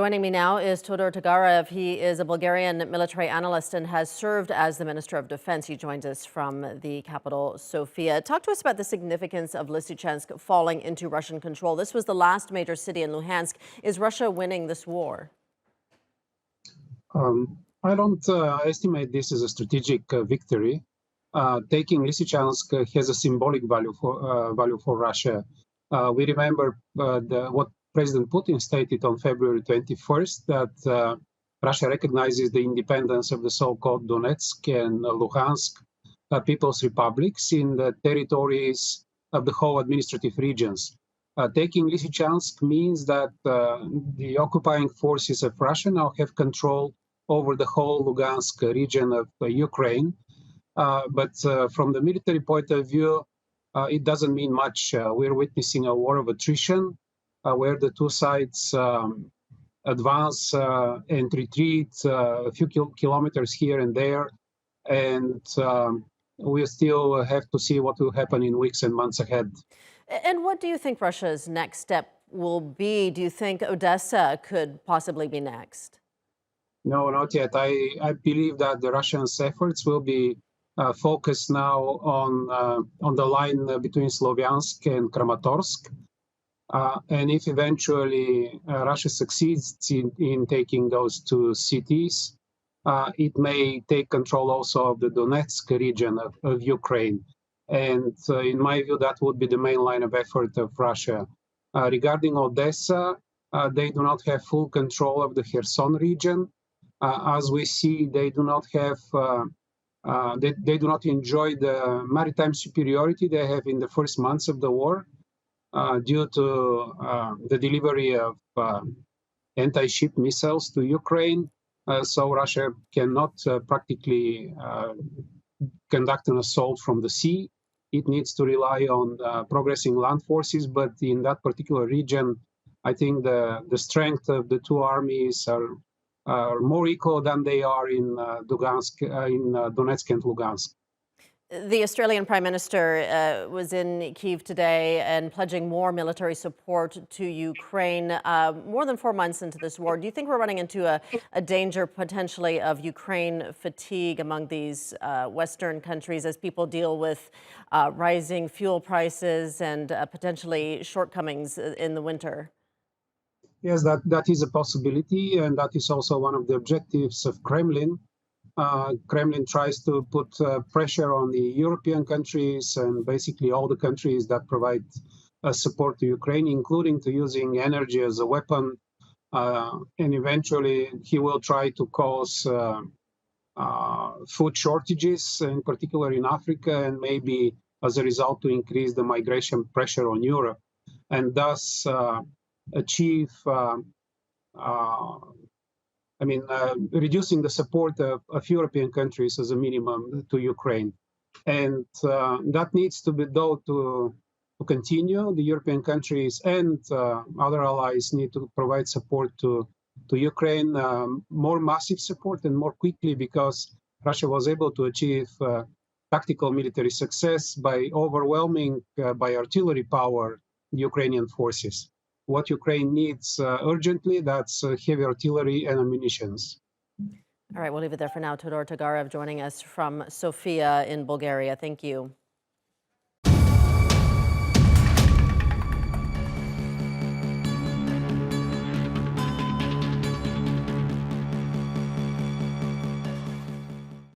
Joining me now is Todor Tagarev. He is a Bulgarian military analyst and has served as the Minister of Defense. He joins us from the capital, Sofia. Talk to us about the significance of Lysychansk falling into Russian control. This was the last major city in Luhansk. Is Russia winning this war? I don't estimate this as a strategic victory. Taking Lysychansk has a symbolic value for Russia. We remember what President Putin stated on February 21st, that Russia recognizes the independence of the so-called Donetsk and Luhansk People's Republics in the territories of the whole administrative regions. Taking Lysychansk means that the occupying forces of Russia now have control over the whole Lugansk region of Ukraine. But from the military point of view, it doesn't mean much. We're witnessing a war of attrition where the two sides advance and retreat a few kilometers here and there. And we still have to see what will happen in weeks and months ahead. And what do you think Russia's next step will be? Do you think Odessa could possibly be next? No, not yet. I believe that the Russians' efforts will be focused now on the line between Slovyansk and Kramatorsk. And if eventually Russia succeeds in taking those two cities, it may take control also of the Donetsk region of Ukraine. And in my view, that would be the main line of effort of Russia. Regarding Odessa, they do not have full control of the Kherson region. As we see, they do not have, they do not enjoy the maritime superiority they have in the first months of the war due to the delivery of anti-ship missiles to Ukraine. So Russia cannot practically conduct an assault from the sea. It needs to rely on progressing land forces, but in that particular region, I think the strength of the two armies are more equal than they are in Donetsk and Lugansk. The Australian Prime Minister was in Kyiv today and pledging more military support to Ukraine more than 4 months into this war. Do you think we're running into a danger potentially of Ukraine fatigue among these Western countries as people deal with rising fuel prices and potentially shortcomings in the winter? Yes, that is a possibility, and that is also one of the objectives of Kremlin. Kremlin tries to put pressure on the European countries and basically all the countries that provide support to Ukraine, including to using energy as a weapon. And eventually he will try to cause food shortages, in particular in Africa, and maybe as a result to increase the migration pressure on Europe, and thus achieve reducing the support of European countries as a minimum to Ukraine. And that needs to be done to continue. The European countries and other allies need to provide support to Ukraine, more massive support and more quickly, because Russia was able to achieve tactical military success by overwhelming by artillery power the Ukrainian forces. What Ukraine needs urgently, that's heavy artillery and ammunitions. All right, we'll leave it there for now. Todor Tagarev joining us from Sofia in Bulgaria. Thank you.